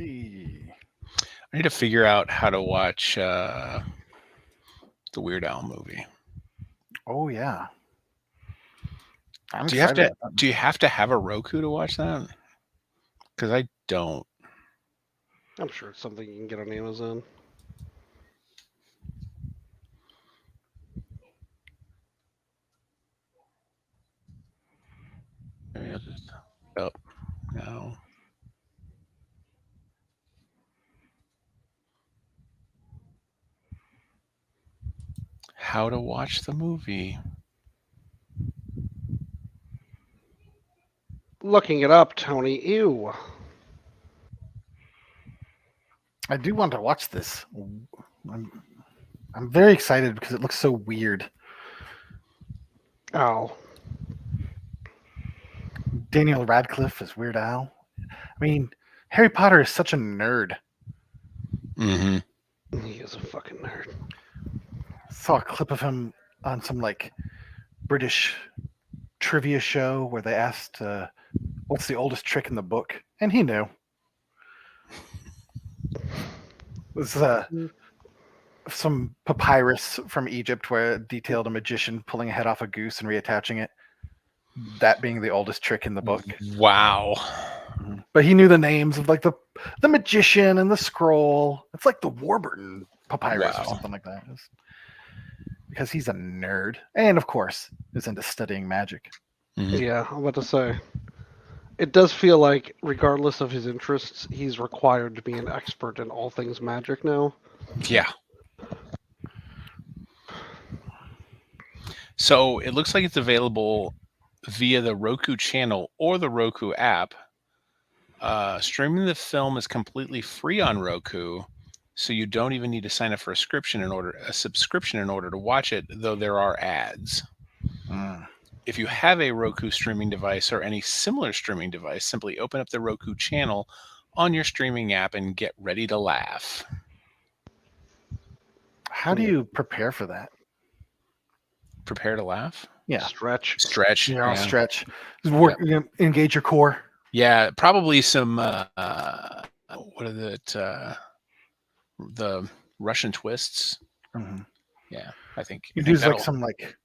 Hey. I need to figure out how to watch the Weird Al movie. Oh yeah. I'm Do you have excited to? about that. Do you have to have a Roku to watch that? Because I don't. I'm sure it's something you can get on Amazon. Maybe I'll just. Oh no. How to watch the movie? Looking it up, Tony. Ew. I do want to watch this. I'm, I'm very excited because it looks so weird. Oh. Daniel Radcliffe is Weird Al. I mean, Harry Potter is such a nerd. Mm-hmm. He is a fucking nerd. Saw a clip of him on some like British trivia show where they asked, "What's the oldest trick in the book?" And he knew. It was some papyrus from Egypt where it detailed a magician pulling a head off a goose and reattaching it. That being the oldest trick in the book. Wow. But he knew the names of like the magician and the scroll. It's like the Warburton papyrus or Wow. something like that. Because he's a nerd, and of course is into studying magic. Mm-hmm. Yeah, I'm about to say. It does feel like, regardless of his interests, he's required to be an expert in all things magic now. Yeah. So it looks like it's available via the Roku channel or the Roku app. Streaming the film is completely free on Roku, so you don't even need to sign up for a subscription in order to watch it, though there are ads. Mm. If you have a Roku streaming device or any similar streaming device, simply open up the Roku channel on your streaming app and get ready to laugh. How do you prepare for that? Prepare to laugh? Yeah, Stretch. Stretch. you're on Yeah. stretch. Just work, engage your core. Yeah, probably some what is it? The Russian twists. Mm-hmm. Yeah, I think You I do think like that'll. some like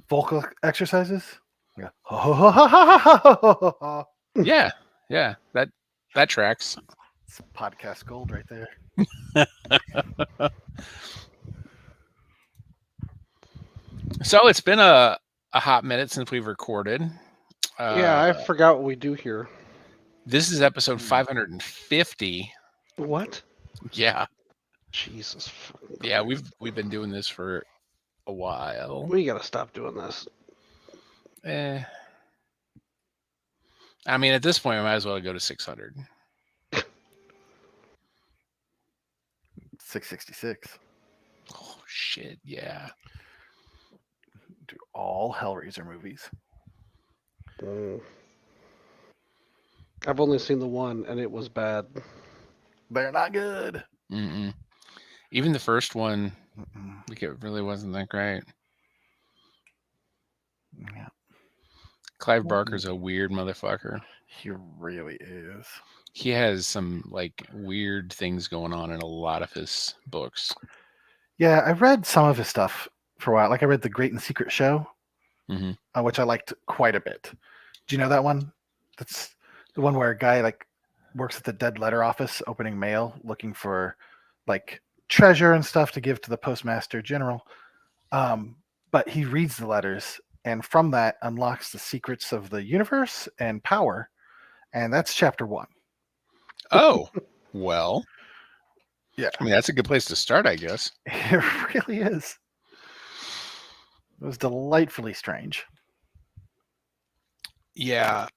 vocal exercises. Yeah. Yeah, yeah, that tracks. It's podcast gold right there. So it's been a hot minute since we've recorded. Yeah, I forgot what we do here. This is episode 550. What? Yeah, Jesus fucking yeah, Christ. we've been doing this for a while. We gotta stop doing this. Eh. I mean, at this point, I might as well go to 600. 666. Oh shit! Yeah. Do all Hellraiser movies. Mm. I've only seen the one, and it was bad. They're not good. Mm-mm. Even the first one, Mm-mm. like it really wasn't that great. Yeah, Clive Barker's a weird motherfucker. he really is. He has some like weird things going on in a lot of his books. Yeah, I read some of his stuff for a while. Like I read The Great and Secret Show, Mm-hmm. which I liked quite a bit. Do you know that one? That's the one where a guy like works at the dead letter office opening mail looking for like treasure and stuff to give to the postmaster general. But he reads the letters and from that unlocks the secrets of the universe and power. And that's chapter 1. Oh, well. Yeah. I mean, that's a good place to start, I guess. It really is. It was delightfully strange. Yeah.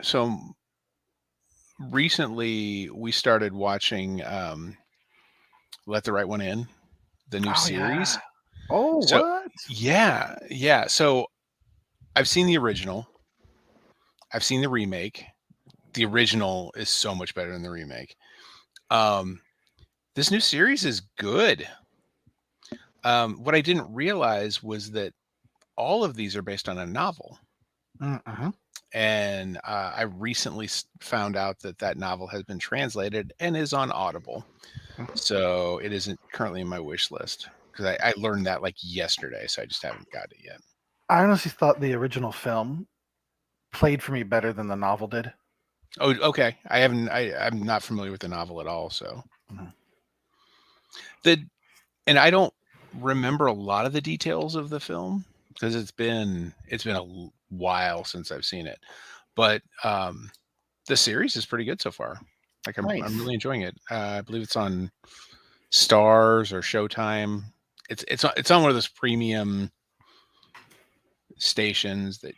So recently we started watching Let the Right One In, the new series. Yeah. Oh, So, what? Yeah. So I've seen the original. I've seen the remake. The original is so much better than the remake. This new series is good. What I didn't realize was that all of these are based on a novel. Mm-hmm. And and I recently found out that novel has been translated and is on Audible. So it isn't currently in my wish list because I learned that like yesterday, so I just haven't got it yet. I honestly thought the original film played for me better than the novel did. Oh, okay. I'm not familiar with the novel at all, so Mhm. and I don't remember a lot of the details of the film because it's been a while since I've seen it. But the series is pretty good so far. Like I'm Nice. really enjoying it. I believe it's on Stars or Showtime. It's on one of those premium stations that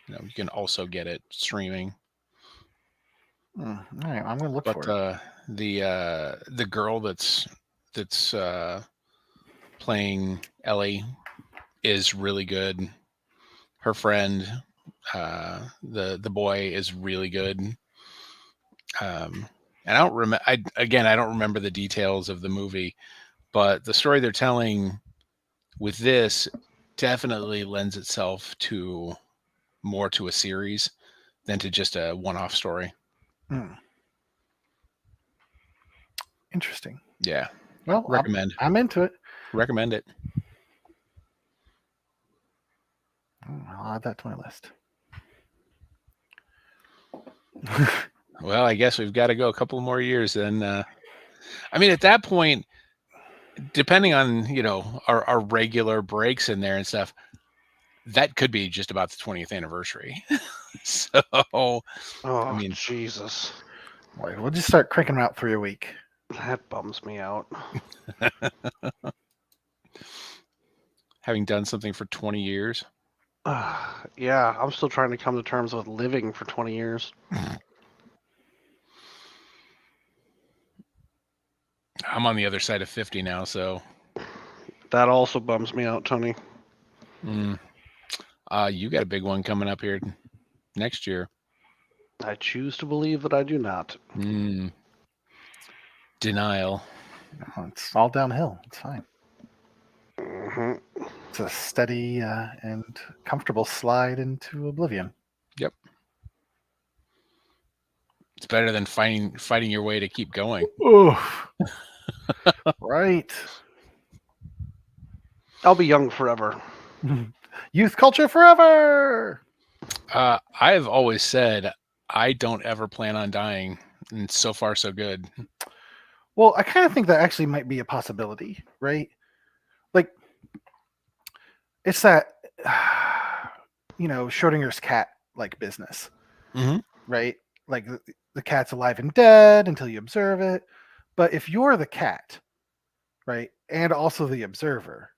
you can also get it streaming. All right, I'm gonna look But for it. the girl that's playing Ellie is really good. Her friend, the boy, is really good. And I don't remember. I don't remember the details of the movie, but the story they're telling with this definitely lends itself to more to a series than to just a one-off story. Interesting. Yeah, Well, recommend. I'm into it. Recommend it. I'll add that to my list. Well, I guess we've got to go a couple more years then. I mean, at that point, depending on our regular breaks in there and stuff, that could be just about the 20th anniversary. So, Oh, I mean, Jesus. Boy, we'll just start cranking them out 3 a week. That bums me out. having done something for 20 years. Yeah, I'm still trying to come to terms with living for 20 years. I'm on the other side of 50 now, so That also bums me out, Tony. You got a big one coming up here next year. I choose to believe that I do not. Denial. No, it's all downhill. It's fine. Hmm. It's a steady and comfortable slide into oblivion. Yep. It's better than fighting your way to keep going. Oof. Right. I'll be young forever. Youth culture forever. I've always said I don't ever plan on dying, and so far so good. Well, I kind of think that actually might be a possibility, right? Like, it's that, Schrodinger's cat like business, right? Like the cat's alive and dead until you observe it. But if you're the cat, right, and also the observer,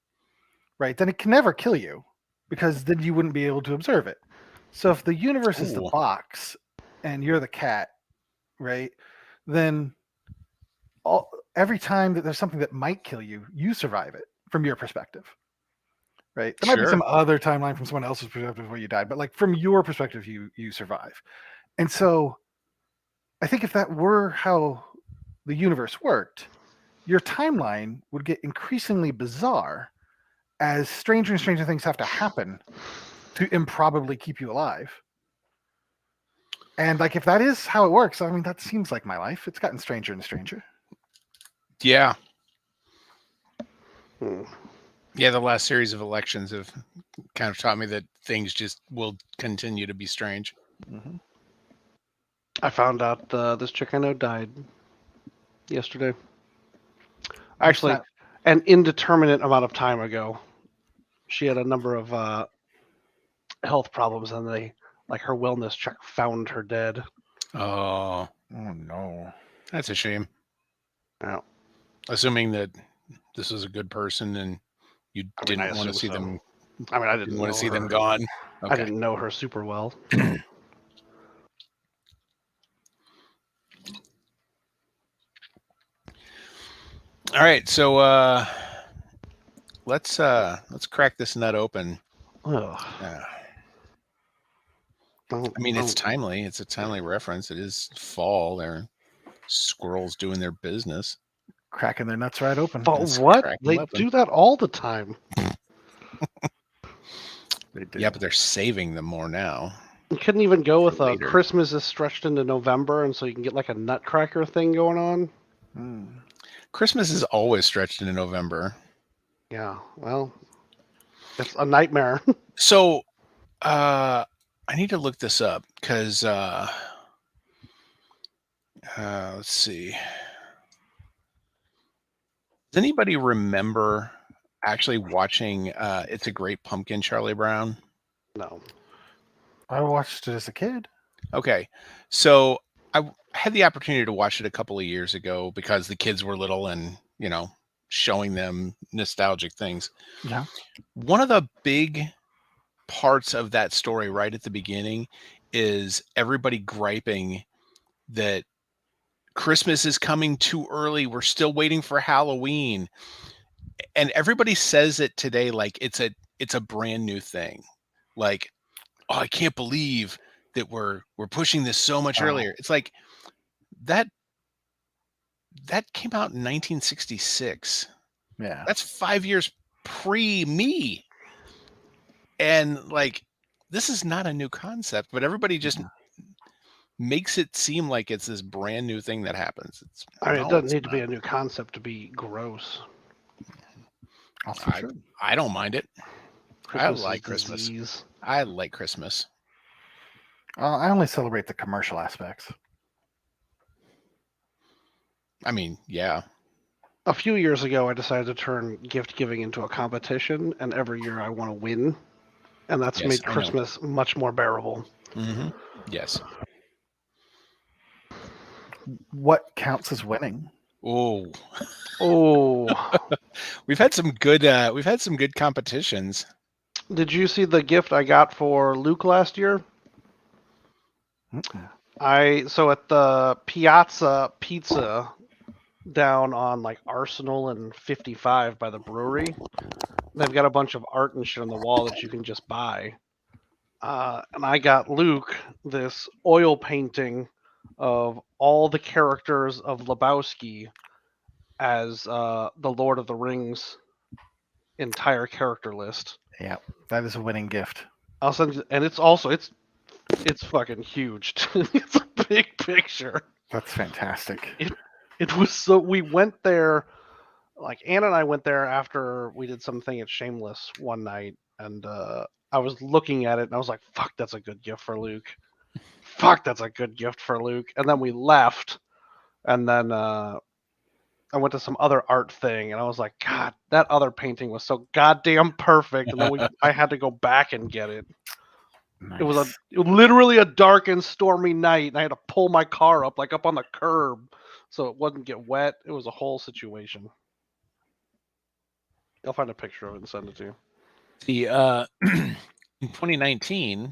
right, then it can never kill you because then you wouldn't be able to observe it. So if the universe is the Ooh. box and you're the cat, right, then every time that there's something that might kill you, you survive it from your perspective, right? There might be some other timeline from someone else's perspective where you died, but like from your perspective, you survive. And so I think if that were how the universe worked, your timeline would get increasingly bizarre as stranger and stranger things have to happen to improbably keep you alive. And like if that is how it works, I mean that seems like my life. It's gotten stranger and stranger. Yeah. Yeah, the last series of elections have kind of taught me that things just will continue to be strange. Mm-hmm. I found out this chick I know died yesterday. Actually, an indeterminate amount of time ago. She had a number of health problems, and her wellness check found her dead. Oh no, that's a shame. Yeah. Assuming that this was a good person and you didn't want to see them. I mean, I didn't want to see her. them gone. Okay. I didn't know her super well. All right, so let's crack this nut open. I mean, it's timely. It's a timely reference. It is fall. There are squirrels doing their business, cracking their nuts right open. But what? They do that all the time. They do. Yeah, but they're saving them more now. You couldn't even go with a later. Christmas is stretched into November, and so you can get like a Nutcracker thing going on. Mm. Christmas is always stretched into November. Yeah, well, it's a nightmare. So I need to look this up because let's see. Does anybody remember actually watching It's a Great Pumpkin, Charlie Brown? No. I watched it as a kid. Okay. So I had the opportunity to watch it a couple of years ago because the kids were little and, showing them nostalgic things. Yeah. One of the big parts of that story right at the beginning is everybody griping that Christmas is coming too early. We're still waiting for Halloween. And everybody says it today like it's a brand new thing. Like, oh, I can't believe that we're pushing this so much Oh. earlier. It's like that came out in 1966. Yeah. That's 5 years pre me. And like this is not a new concept, but everybody just makes it seem like it's this brand new thing that happens. I mean, it No, doesn't it's need to be not. a new concept to be gross. That's for sure. I don't mind it. Christmas I like is Christmas. disease. I like Christmas. I only celebrate the commercial aspects. I mean, yeah. A few years ago, I decided to turn gift giving into a competition, and every year I want to win, and that's Yes, made I know. Christmas much more bearable. Mm-hmm. Yes. What counts as winning? Oh, Oh, we've had some good competitions. did you see the gift I got for Luke last year? Mm-mm. So at the Piazza Pizza down on like Arsenal and 55 by the brewery, they've got a bunch of art and shit on the wall that you can just buy. And I got Luke this oil painting of all the characters of Lebowski as the Lord of the Rings entire character list. Yeah, that is a winning gift. I'll send you, and it's fucking huge. It's a big picture. That's fantastic. It was so we went there, like Anna and I went there after we did something at Shameless one night, and I was looking at it and I was like, "Fuck, that's a good gift for Luke." Fuck, that's a good gift for Luke. And then we left, and then I went to some other art thing, and I was like, God, that other painting was so goddamn perfect. And then I had to go back and get it. Nice. It was literally a dark and stormy night, and I had to pull my car up on the curb so it wouldn't get wet. It was a whole situation. I'll find a picture of it and send it to you. The in 2019,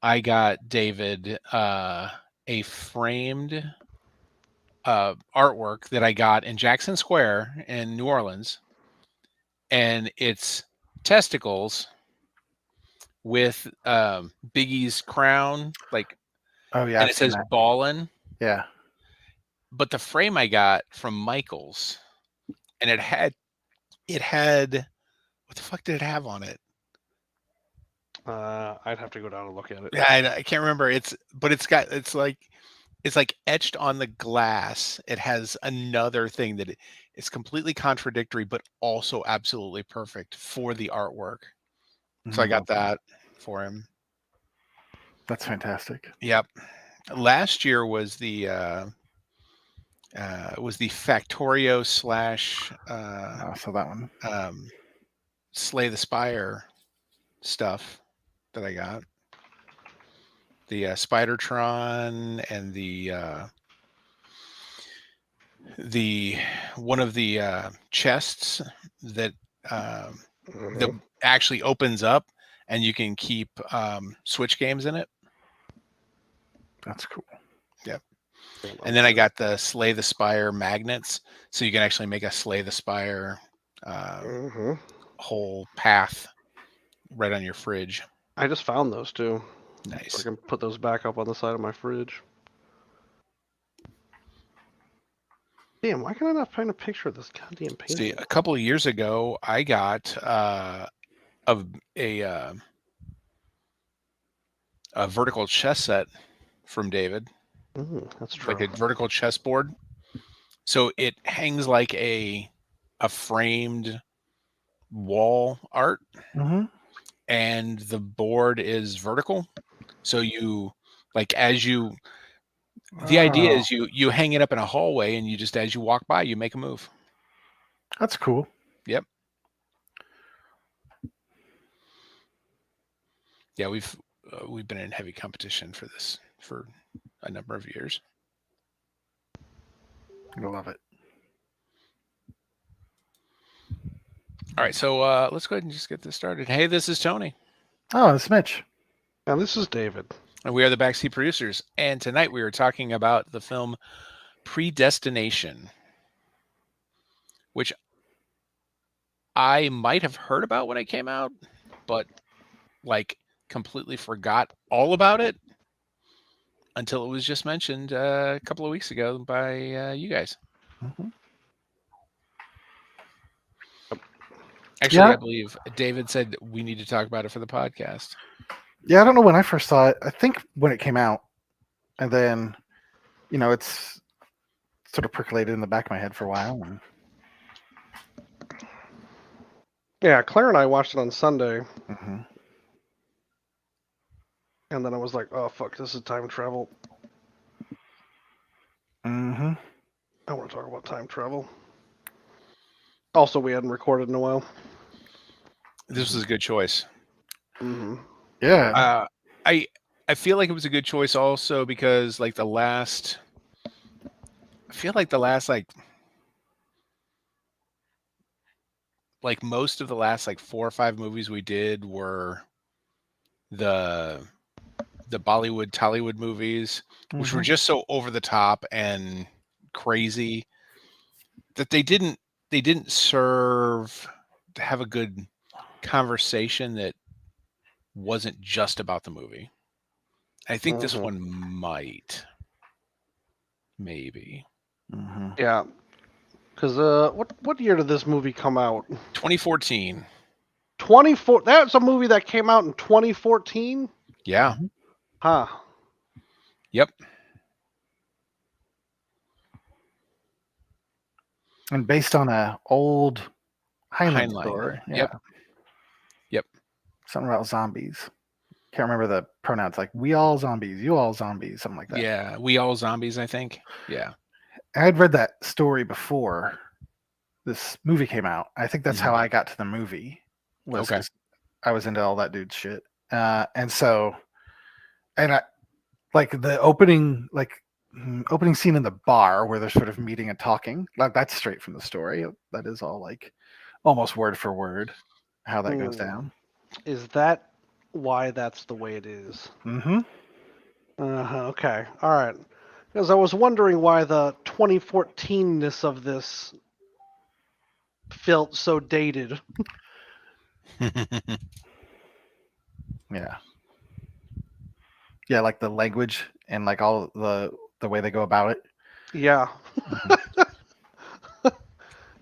I got David a framed artwork that I got in Jackson Square in New Orleans, and it's testicles with Biggie's crown, like, Oh yeah, and I've it seen says that. "Ballin'." Yeah. But the frame I got from Michaels, and it had what the fuck did it have on it? I'd have to go down and look at it. Yeah, I can't remember. It's like etched on the glass. It has another thing that it's completely contradictory, but also absolutely perfect for the artwork. So I got that for him. That's fantastic. Yep. Last year was the Factorio slash So that one. Slay the Spire stuff that I got. The Spidertron and the one of the chests that that actually opens up and you can keep Switch games in it. That's cool. Yep. And then I got the Slay the Spire magnets, so you can actually make a Slay the Spire whole path right on your fridge. I just found those too. Nice. I can put those back up on the side of my fridge. Damn, why can I not find a picture of this goddamn painting? See, a couple of years ago, I got a a vertical chess set from David, That's true. like a vertical chessboard. So it hangs like a framed wall art, Mm-hmm. and the board is vertical. So you like as you the idea is you hang it up in a hallway, and you just as you walk by, you make a move. That's cool. Yep. Yeah, we've been in heavy competition for this for a number of years. I love it. All right, so let's go ahead and just get this started. Hey, this is Tony, Oh, it's Mitch. And this is David. and we are the Backseat Producers. And tonight we are talking about the film Predestination, which I might have heard about when it came out, but like completely forgot all about it until it was just mentioned a couple of weeks ago by you guys. Mm-hmm. Actually, Yeah. I believe David said we need to talk about it for the podcast. Yeah, I don't know when I first saw it. I think when it came out, and then, it's sort of percolated in the back of my head for a while. And... Yeah, Claire and I watched it on Sunday, Mm-hmm. and then I was like, "Oh fuck, this is time travel. Mm-hmm. I want to talk about time travel." Also, we hadn't recorded in a while. This was a good choice. Mm-hmm. Yeah. I feel like it was a good choice also because I feel like the last like most of the last like 4 or 5 movies we did were the Bollywood Tollywood movies, which were Mhm. just so over the top and crazy that they didn't serve to have a good conversation that wasn't just about the movie. I think this Mhm. one might, maybe. Mhm. Yeah, because what year did this movie come out? 2014. 24. That's a movie that came out in 2014. Yeah. Mhm. Huh. Yep. And based on a old Heinlein Heinlein. story. Yeah. Yep. Yep. Something about zombies. Can't remember the pronouns. Like we all zombies, you all zombies, something like that. Yeah. We All Zombies, I think. Yeah. I'd read that story before this movie came out. I think that's how I got to the movie. Was Okay. 'cause I was into all that dude's shit. And I like the opening scene in the bar where they're sort of meeting and talking. Like that's straight from the story. That is all like almost word for word how that goes down. Is that why that's the way it is? Mm-hmm. Okay. All right. Because I was wondering why the 2014ness of this felt so dated. Yeah. Yeah, like the language and like all the way they go about it. Yeah.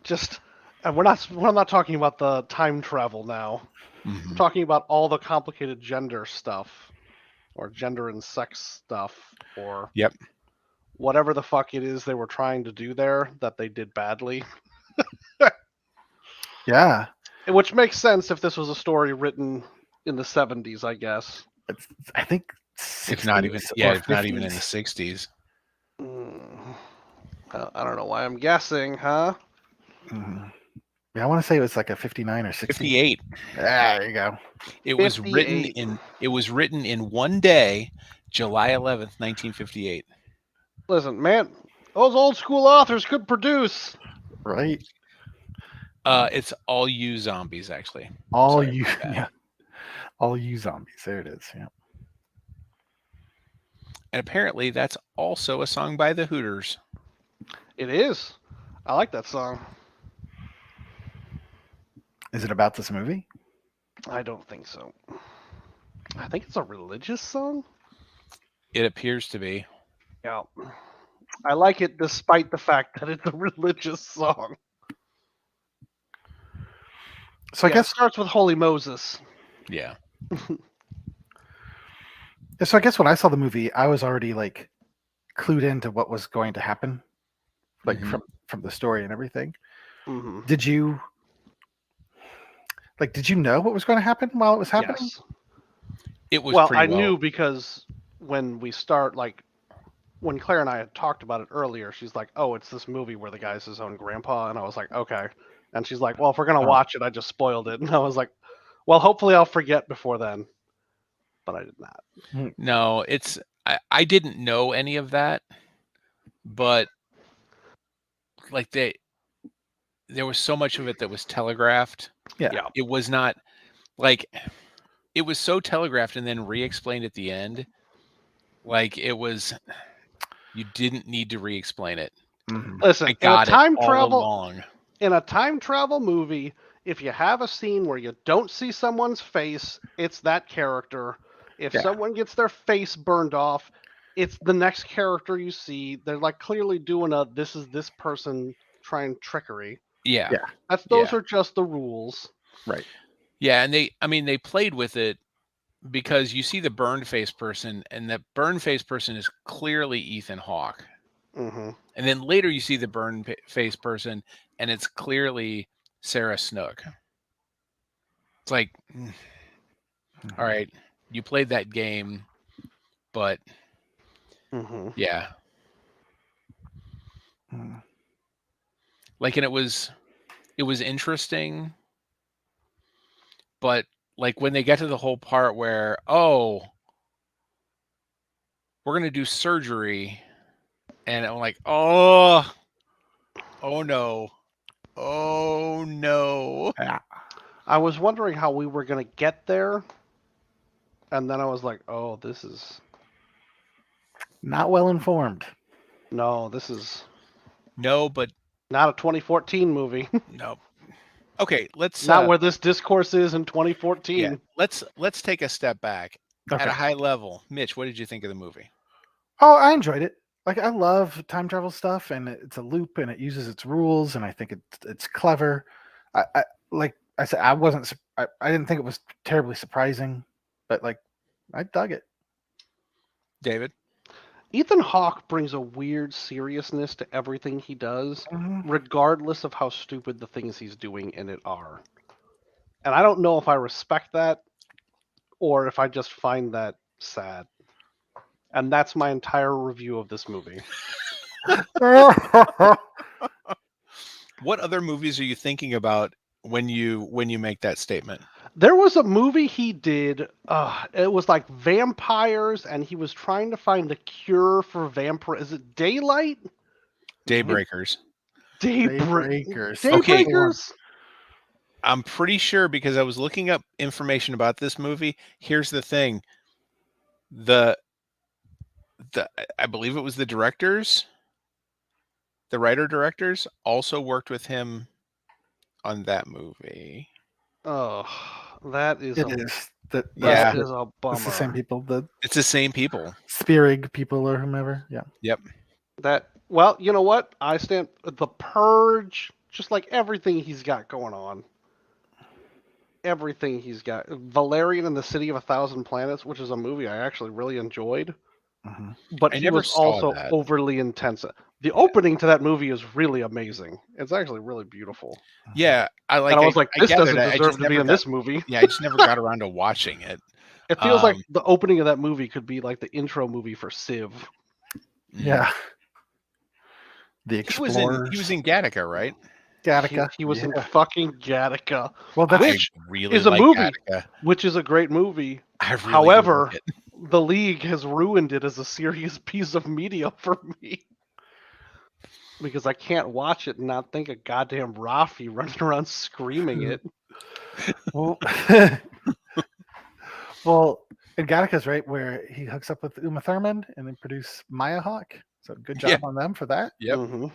Just, and we're not talking about the time travel now. Mhm. We're talking about all the complicated gender stuff, or gender and sex stuff, or Yep. whatever the fuck it is they were trying to do there that they did badly. Yeah. Which makes sense if this was a story written in the 70s, I guess. I think If not even, 60s yeah, or if not even in the 50s. 60s. I don't know why I'm guessing, huh? Mhm. Yeah, I want to say it was like a 59 or 60. 58. There you go. It was written 58. in one day, July 11th, 1958. Listen, man, those old school authors could produce. Right. It's All You Zombies, actually. All Sorry you about that. yeah. All you zombies. There it is. Yeah. And apparently that's also a song by the Hooters. It is. I like that song. Is it about this movie? I don't think so. I think it's a religious song. It appears to be. Yeah. I like it despite the fact that it's a religious song. So I It guess starts with Holy Moses. Yeah. So I guess when I saw the movie, I was already like clued into what was going to happen, like Mhm. from the story and everything. Hmm. Did you did you know what was going to happen while it was happening? Yes. It was Well, pretty I well. knew because when we start, like, when Claire and I had talked about it earlier, she's like, "Oh, it's this movie where the guy's his own grandpa," and I was like, "Okay." And she's like, "Well, if we're gonna Oh. watch it, I just spoiled it," and I was like, "Well, hopefully I'll forget before then," but I did not. No, I didn't know any of that, but like there was so much of it that was telegraphed. Yeah. Yeah. It was not like it was so telegraphed and then re-explained at the end. Like it was you didn't need to re-explain it. Mhm. Listen, I got it all along. in a time travel movie, if you have a scene where you don't see someone's face, it's that character. If Yeah. someone gets their face burned off, it's the next character you see. They're like clearly doing a this is this person trying trickery. Yeah. Yeah. Those Yeah. are just the rules. Right. Yeah, and they played with it because you see the burned face person and that burned face person is clearly Ethan Hawke. Hmm. And then later you see the burned face person and it's clearly Sarah Snook. It's like, all right, you played that game, but Hmm. yeah. Mhm. Like and it was interesting, but like when they get to the whole part where, oh, we're going to do surgery and I'm like, oh no. Oh no. Yeah. I was wondering how we were going to get there, and then I was like, "Oh, this is Not well informed. no, this is No, but not a 2014 movie. no. Okay, let's Not where this discourse is in 2014." yeah, let's take a step back. At Okay. a high level, Mitch, what did you think of the movie? Oh, I enjoyed it. Like I love time travel stuff, and it's a loop, and it uses its rules, and I think it's clever. I like I said, I wasn't. I didn't think it was terribly surprising, but like I dug it. David? Ethan Hawke brings a weird seriousness to everything he does, Mhm. regardless of how stupid the things he's doing in it are. And I don't know if I respect that or if I just find that sad. And that's my entire review of this movie. What other movies are you thinking about when you make that statement? There was a movie he did. It was like vampires, and he was trying to find the cure for vampire. Is it Daylight? Daybreakers. Daybreakers. Okay. Daybreakers? I'm pretty sure because I was looking up information about this movie. Here's the thing. The I believe it was the directors, the writer directors also worked with him on that movie. Oh, that is It a is that. Yeah. that is a It's the same bummer. people, the It's the same people. Spearig people or whomever. Yeah. Yep. That well, you know what? I stand the Purge, just like everything he's got going on. Everything he's got. Valerian and the City of a Thousand Planets, which is a movie I actually really enjoyed, Mhm. but I he never was saw also that. overly intense. The opening to that movie is really amazing. It's actually really beautiful. Yeah, And I was like, I this gathered doesn't I deserve just to be never in got this movie. yeah, I just never got around to watching it. It feels like Um, the opening of that movie could be like the intro movie for Civ. Yeah. The He was in Explorers. Gattaca, right? Gattaca. He was in Yeah. fucking Gattaca, Well, that's I which really is a like movie, Gattaca. which is a great movie. I really do However, like it. the League has ruined it as a serious piece of media for me because I can't watch it and not think of goddamn Rafi running around screaming it. well. Well, and Gattaca's right where he hooks up with Uma Thurman and they produce Maya Hawk. So good job Yeah. on them for that. Yep. Hmm.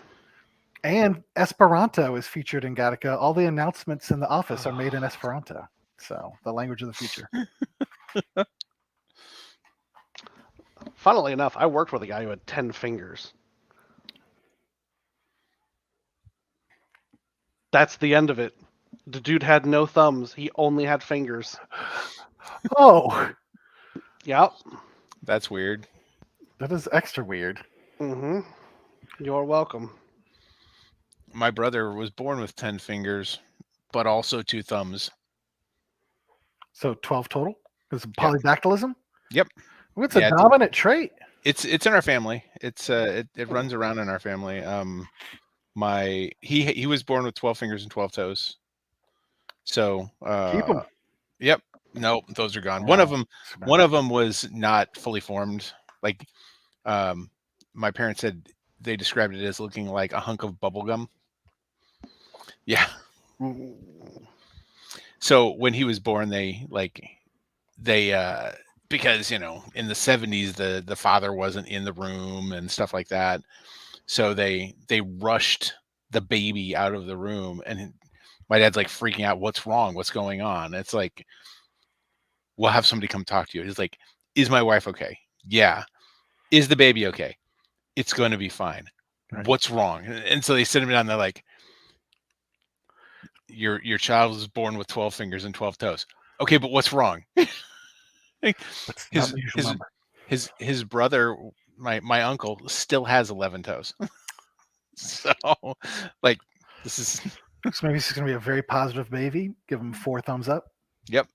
And Esperanto is featured in Gattaca. All the announcements in the office are made in Esperanto. So the language of the future. Funnily enough, I worked with a guy who had 10 fingers. That's the end of it. The dude had no thumbs. He only had fingers. Oh, Yep. That's weird. That is extra weird. Mm-hmm. You're welcome. My brother was born with 10 fingers, but also 2 thumbs. So 12 total? Is it Yep. polydactylism? Yep. What's Yeah, a dominant trait? it's in our family. It runs around in our family. He was born with 12 fingers and 12 toes. So, Keep them. yep. No, those are gone. Oh, One of them was not fully formed. Like, my parents said they described it as looking like a hunk of bubble gum. Yeah. So when he was born, they because in the 70s the father wasn't in the room and stuff like that. So they rushed the baby out of the room, and my dad's like freaking out. What's wrong? What's going on? It's like, we'll have somebody come talk to you. It's like, is my wife okay? Yeah. Is the baby okay? It's going to be fine. Right. What's wrong? And so they sit him down. They're like, your child was born with 12 fingers and 12 toes. Okay, but what's wrong? That's not the usual number. His brother, my uncle, still has 11 toes. So, like, this is So maybe this is going to be a very positive baby. Give him 4 thumbs up. yep.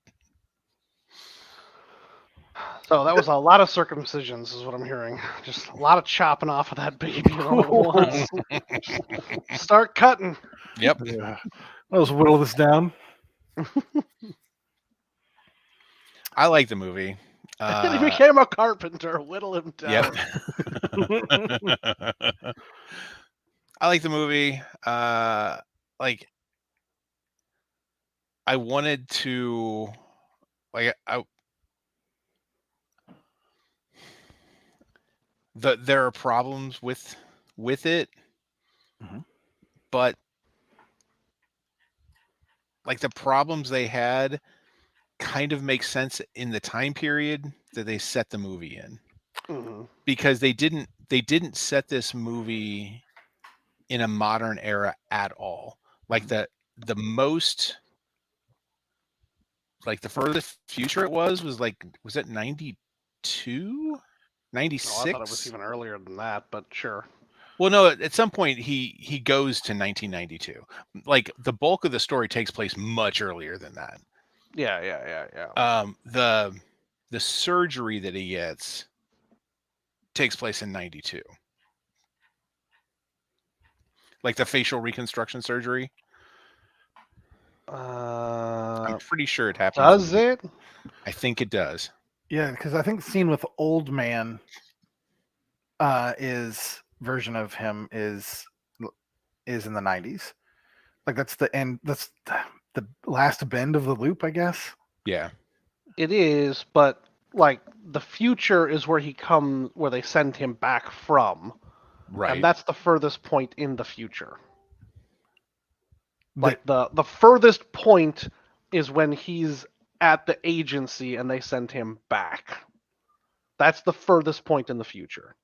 So that was a lot of circumcisions, is what I'm hearing. Just a lot of chopping off of that baby all at once. Start cutting. Yep. Yeah. Let's whittle this down. I like the movie. And he became a carpenter. Whittle him down. Yep. I like the movie. Like, I wanted to, like, there are problems with it, Mhm. but like the problems they had kind of make sense in the time period that they set the movie in, Mhm. because they didn't set this movie in a modern era at all. Like the most, like the furthest future it was it 92, Oh, I thought it was 96? even earlier than that, but sure. Well, no, at some point he goes to 1992. Like, the bulk of the story takes place much earlier than that. Yeah. The surgery that he gets takes place in 92. Like the facial reconstruction surgery. I'm pretty sure it happens. Does it? I think it does. Yeah, because I think the scene with Old Man is version of him is in the 90s. Like that's the end. That's the last bend of the loop, I guess. Yeah. It is, but like the future is where where they send him back from, Right. and that's the furthest point in the future. Like the furthest point is when he's at the agency and they send him back. That's the furthest point in the future.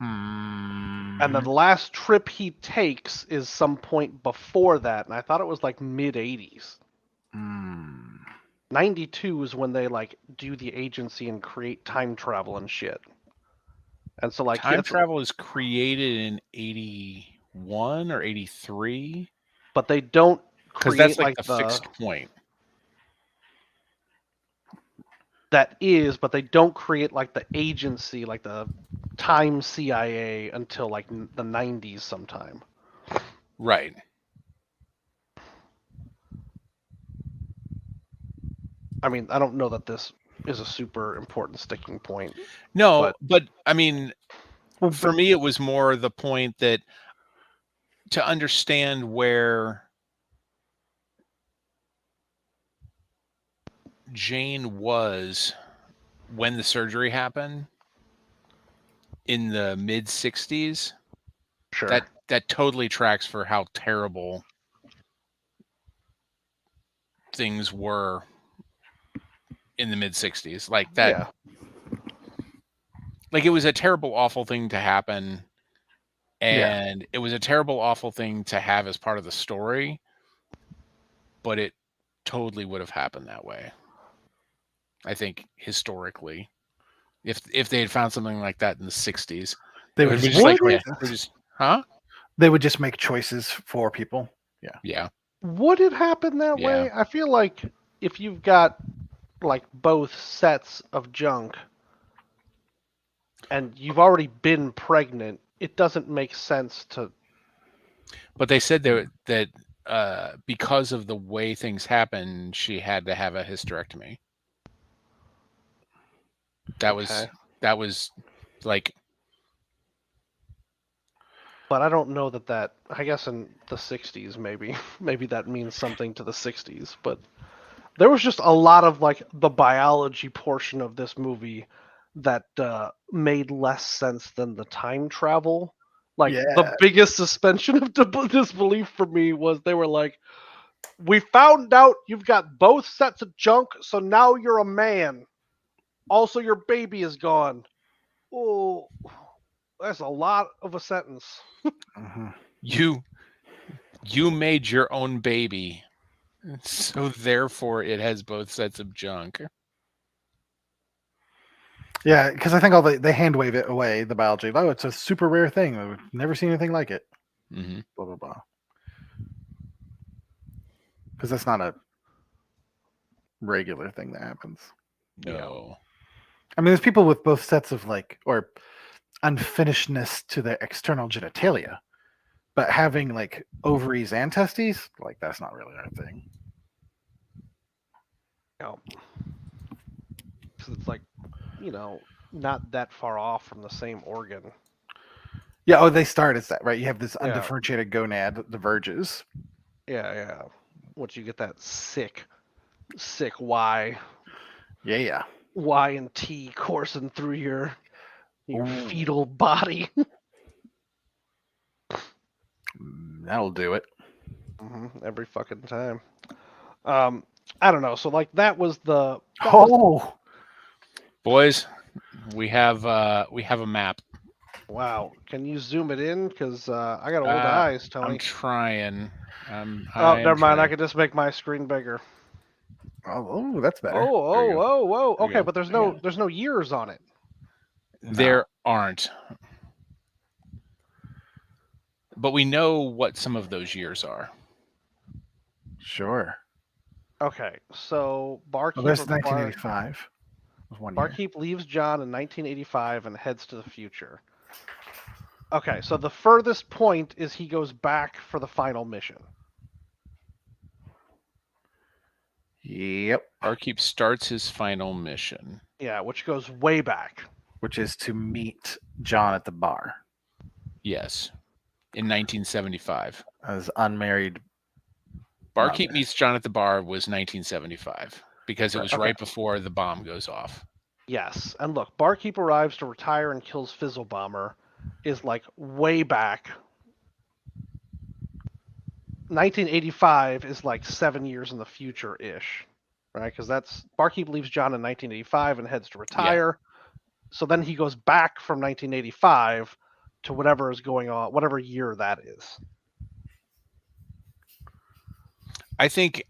And then the last trip he takes is some point before that, and I thought it was like mid 80s. 92 is when they like do the agency and create time travel and shit. And so like time travel is created in 81 or 83, but they don't because create that's like the fixed point. That is, but they don't create like the agency, like the time CIA, until like the 90s sometime. Right. I mean, I don't know that this is a super important sticking point. No, but I mean, for me, it was more the point that to understand where Jane was when the surgery happened in the mid 60s. Sure. That totally tracks for how terrible things were in the mid 60s. Like that. Yeah. Like, it was a terrible, awful thing to happen, and it was a terrible, awful thing to have as part of the story, but it totally would have happened that way. I think historically, if they had found something like that in the 60s, They it would was make just like, yeah, choices. they're just, huh? They would just make choices for people. Yeah, Would it happen that Yeah. way? I feel like if you've got like both sets of junk and you've already been pregnant, it doesn't make sense to. but they said that because of the way things happen, she had to have a hysterectomy. That was Okay. like, But I don't know that. I guess in the 60s, maybe that means something to the 60s. But there was just a lot of like the biology portion of this movie that made less sense than the time travel. Like the Yeah. biggest suspension of disbelief for me was they were like, "We found out you've got both sets of junk, so now you're a man. Also, your baby is gone." Oh, that's a lot of a sentence. Mhm. you made your own baby, so therefore it has both sets of junk. Yeah, because I think they hand wave it away, the biology. Oh, it's a super rare thing. I've never seen anything like it. Mm-hmm. Blah blah blah. Because that's not a regular thing that happens. No. I mean, there's people with both sets of like or unfinishedness to their external genitalia, but having like ovaries and testes, like that's not really our thing. Because it's like, not that far off from the same organ. Yeah. Oh, they start as that, right? You have this Yeah. undifferentiated gonad that diverges. Yeah. Once you get that sick Y Yeah. and T coursing through your Ooh. fetal body. That'll do it. Every fucking time. I don't know. So like that was the Oh, Boys, we have a map. wow. Can you zoom it in? Because I got old eyes, Tony. I'm trying. Oh, I'm never mind. I trying. could just make my screen bigger. oh, that's better. There you go. Whoa. There you Okay, go. but there's Yeah. no years on it. There aren't. But we know what some of those years are. Sure. Okay, so Well, there's 1985. Was 1 year. Barkeep leaves John in 1985 and heads to the future. Okay, so the furthest point is he goes back for the final mission. Yep. Barkeep starts his final mission. Yeah, which goes way back. Which is to meet John at the bar Yes. In 1975. as unmarried. Barkeep mother. meets John at the bar was 1975 because it was Okay. right before the bomb goes off. Yes, and look, Barkeep arrives to retire and kills Fizzle Bomber is like way back. 1985 is like 7 years in the future-ish, right? Because that's Barkeep leaves John in 1985 and heads to retire. So then he goes back from 1985 to whatever is going on, whatever year that is. I think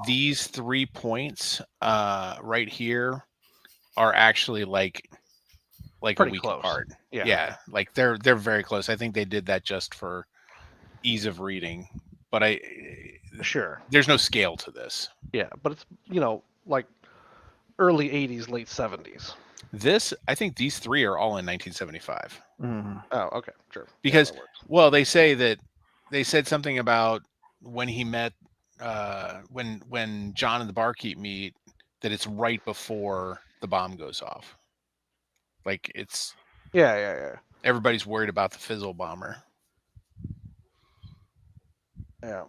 these 3 points right here are actually like Pretty a week close. apart. Yeah. Like they're very close. I think they did that just for ease of reading. But Sure. there's no scale to this. Yeah, but it's, like early 80s, late 70s. I think these 3 are all in 1975. Mm. Oh, okay, sure. Because that works. well, they said something about when he met when John and the barkeep meet, that it's right before the bomb goes off. Like it's Yeah. everybody's worried about the Fizzle Bomber. Yeah.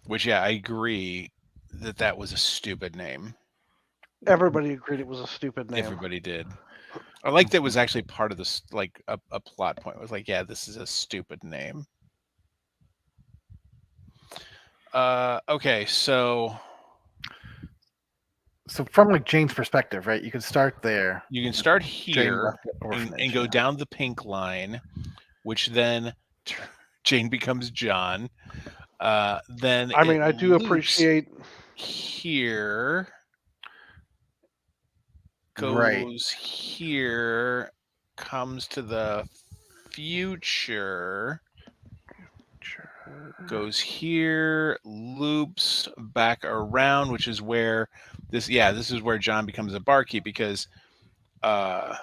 Which I agree that was a stupid name. Everybody agreed it was a stupid name. Everybody did. I like that was actually part of this, like a plot point. It was like, yeah, this is a stupid name. Okay, so from like Jane's perspective, right? You can start there. You can start Jane here left the orphanage, and go yeah. down the pink line, which then Jane becomes John. Then I mean, I do loops appreciate here. Right. goes here, comes to the future, goes here, loops back around, which is where this is where John becomes a barkeep, because that's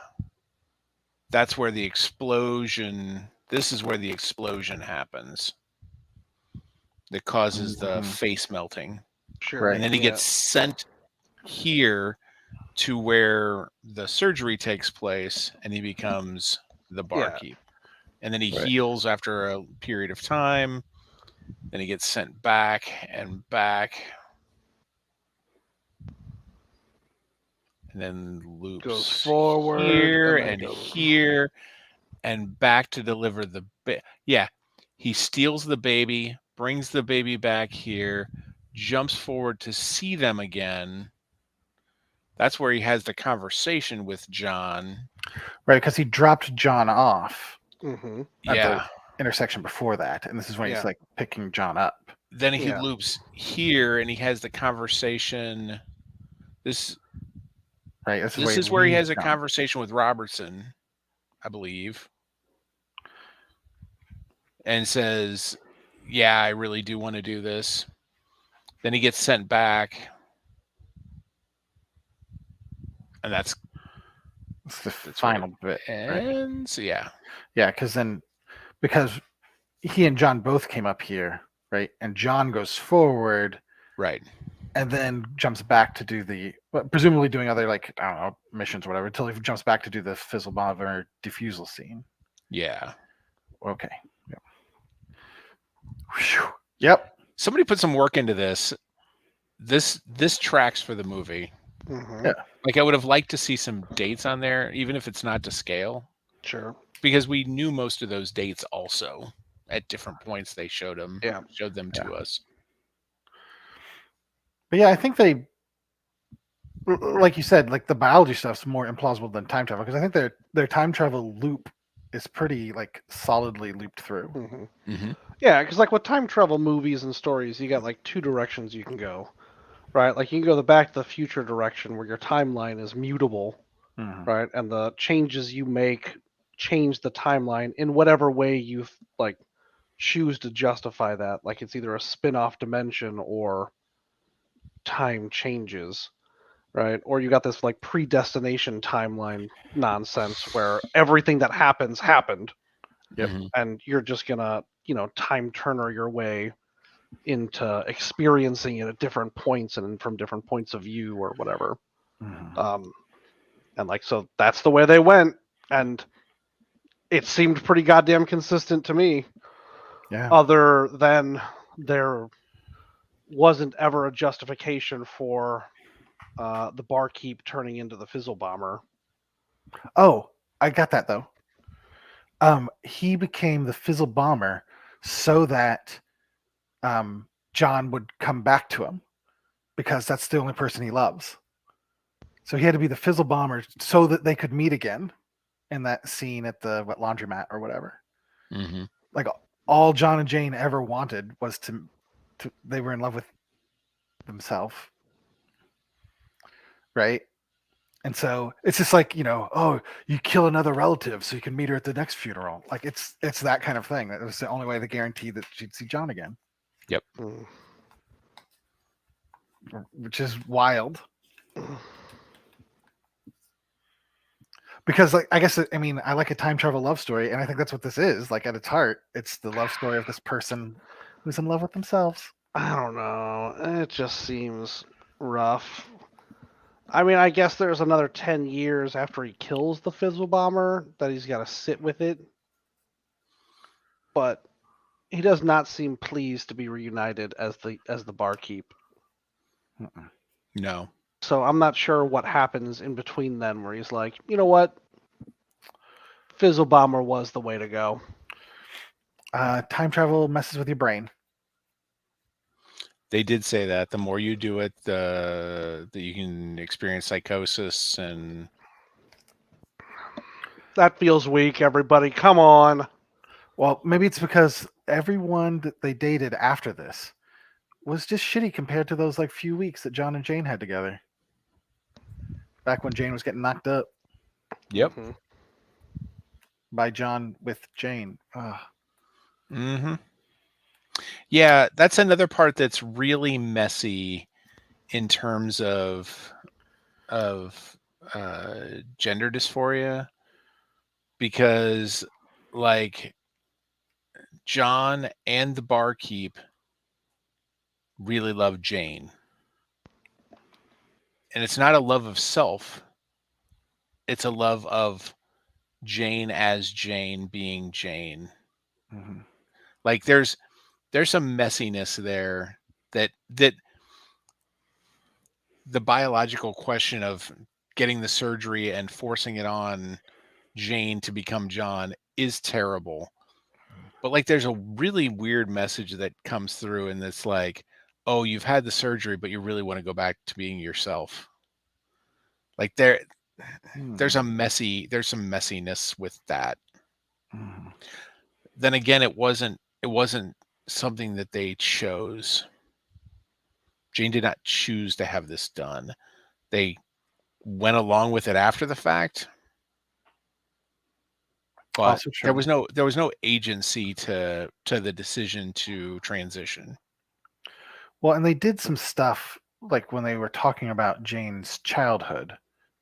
where the explosion this is where the explosion happens that causes the face melting. Sure. Right. And then he gets sent here to where the surgery takes place, and he becomes the barkeep. And then he heals after a period of time. Then he gets sent back and back. And then loops goes forward here and and here and back to deliver the he steals the baby, brings the baby back here, jumps forward to see them again. That's where he has the conversation with John. Right, because he dropped John off Mm-hmm. at the intersection before that, and this is when he's like picking John up. Then he loops here, and he has the conversation. This is where he has a conversation with Robertson, I believe, and says, "Yeah, I really do want to do this." Then he gets sent back, and that's the final bit. And right? So because he and John both came up here, right? And John goes forward, right, and then jumps back to do presumably doing other, like, I don't know, missions or whatever, until he jumps back to do the fizzle bomber defusal scene. Yeah. Okay. Yep. Whew. Yep. Somebody put some work into this. This tracks for the movie. Mm-hmm. Yeah. Like, I would have liked to see some dates on there, even if it's not to scale. Sure. Because we knew most of those dates also. At different points they showed them to us. But yeah, I think they, like you said, like the biology stuff's more implausible than time travel, because I think their time travel loop is pretty, like, solidly looped through. Mm-hmm. Mm-hmm. Yeah, because like with time travel movies and stories, you got like two directions you can go, right? Like you can go the Back to the Future direction where your timeline is mutable, right? And the changes you make change the timeline in whatever way you like choose to justify that. Like it's either a spin-off dimension or time changes, right? Or you got this like predestination timeline nonsense where everything that happened. Yep. And you're just gonna, time turner your way into experiencing it at different points and from different points of view or whatever. And like, so that's the way they went, and it seemed pretty goddamn consistent to me. Yeah. Other than there wasn't ever a justification for the barkeep turning into the fizzle bomber. Oh, I got that though. He became the fizzle bomber so that John would come back to him, because that's the only person he loves. So he had to be the fizzle bomber so that they could meet again in that scene at the laundromat or whatever. Mm-hmm. Like, all John and Jane ever wanted was to they were in love with themselves, right? And so it's just like, oh, you kill another relative so you can meet her at the next funeral. Like, it's that kind of thing. That was the only way they guaranteed that she'd see John again. Yep. Which is wild. Because, like, I guess, I mean, I like a time travel love story, and I think that's what this is. Like, at its heart, it's the love story of this person who's in love with themselves. I don't know. It just seems rough. I mean, I guess there's another 10 years after he kills the fizzle bomber that he's got to sit with it. But he does not seem pleased to be reunited as the barkeep. No. So I'm not sure what happens in between then, where he's like, you know what? Fizzle bomber was the way to go. Time travel messes with your brain. They did say that the more you do it, that you can experience psychosis, and that feels weak. Everybody, come on. Well, maybe it's because everyone that they dated after this was just shitty compared to those, like, few weeks that John and Jane had together. back when Jane was getting knocked up Yep. Mhm. by John with Jane. Mm-hmm. Yeah, that's another part that's really messy in terms of gender dysphoria, because like John and the barkeep really love Jane, and it's not a love of self; it's a love of Jane as Jane being Jane. Mhm. Like there's some messiness there that the biological question of getting the surgery and forcing it on Jane to become John is terrible. But like there's a really weird message that comes through in this, like, oh, you've had the surgery, but you really want to go back to being yourself. Like there's some messiness with that. Mhm. Then again, it wasn't something that they chose. Jane did not choose to have this done. They went along with it after the fact, but Also there true. was no agency to the decision to transition. Well, and they did some stuff like when they were talking about Jane's childhood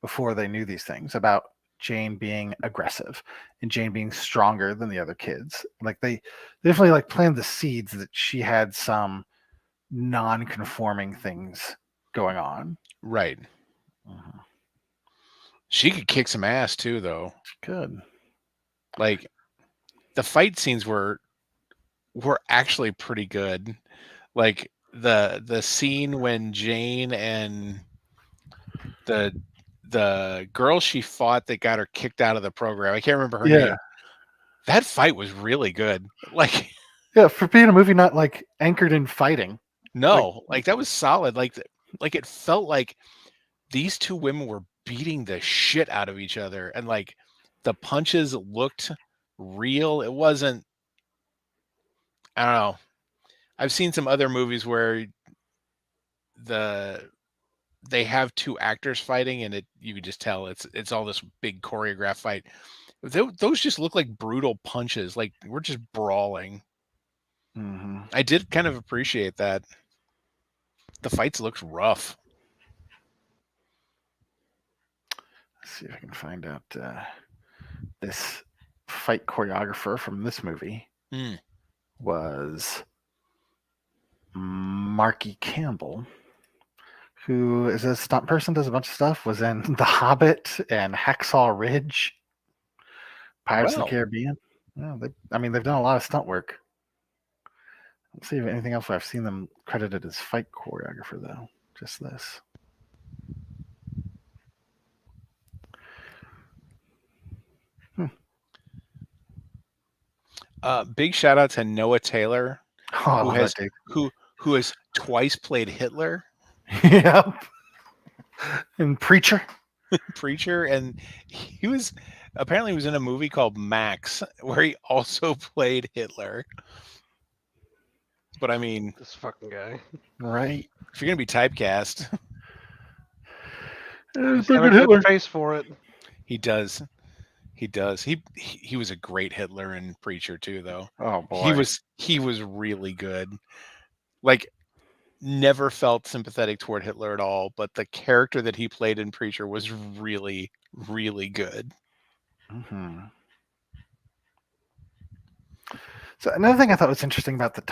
before they knew these things about Jane being aggressive and Jane being stronger than the other kids. Like they definitely like planted the seeds that she had some non-conforming things going on. Right. Mhm. She could kick some ass too, though. Good. Like the fight scenes were actually pretty good. Like the scene when Jane and the the girl she fought that got her kicked out of the program, I can't remember her Yeah. name. That fight was really good. Like Yeah, for being a movie not like anchored in fighting. Like no, like that was solid. Like it felt like these two women were beating the shit out of each other, and like the punches looked real. It wasn't, I don't know. I've seen some other movies where the they have two actors fighting and it you could just tell it's all this big choreographed fight. Those just look like brutal punches. Like we're just brawling. mhm. I did kind of appreciate that. The fights looked rough. Let's see if I can find out this fight choreographer from this movie Mm. was Marky Campbell, who is a stunt person, does a bunch of stuff, was in The Hobbit and Hacksaw Ridge, Pirates of the Well, Caribbean. Yeah, they've done a lot of stunt work. Let's see if anything else where I've seen them credited as fight choreographer, though. Just this. big shout out to Noah Taylor, Oh, I who love that has dude. who has twice played Hitler, Yep. And Preacher. Preacher, and he was apparently was in a movie called Max where he also played Hitler. But I mean, This fucking guy. Right. if you're gonna be typecast, He's got a good face for it. he does. He does. He was a great Hitler in Preacher too, though. Oh He boy. was really good. Like never felt sympathetic toward Hitler at all, but the character that he played in Preacher was really, really good. hmm So another thing I thought was interesting about the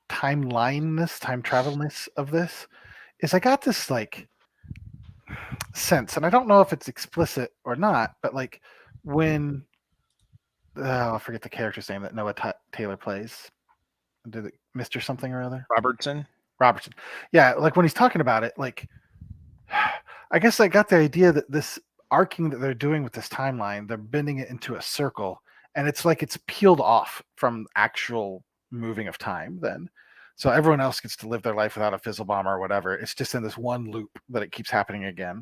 timelineness, time travelness of this is I got this like sense, and I don't know if it's explicit or not, but like when I forget the character's name that Taylor plays. Did it Mr. something or other? Robertson. Robertson. Yeah, like when he's talking about it, like I guess I got the idea that this arcing that they're doing with this timeline, they're bending it into a circle, and it's like it's peeled off from actual moving of time then. So everyone else gets to live their life without a fizzle bomb or whatever. It's just in this one loop that it keeps happening again.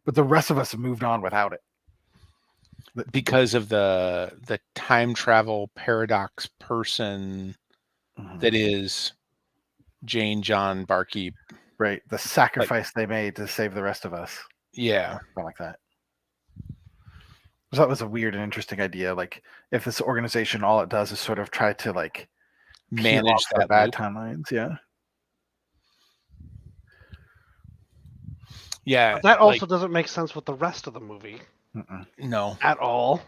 But the rest of us have moved on without it. Because of the time travel paradox person that Mhm. is Jane John Barkeep. Right. The Like sacrifice they made to save the rest of us. Yeah. something like that. So that was a weird and interesting idea. Like, if this organization, all it does is sort of try to like peel Manage off the that bad loop. timelines. Yeah. Yeah. But that Like, also doesn't make sense with the rest of the movie Mm-mm. no. at all.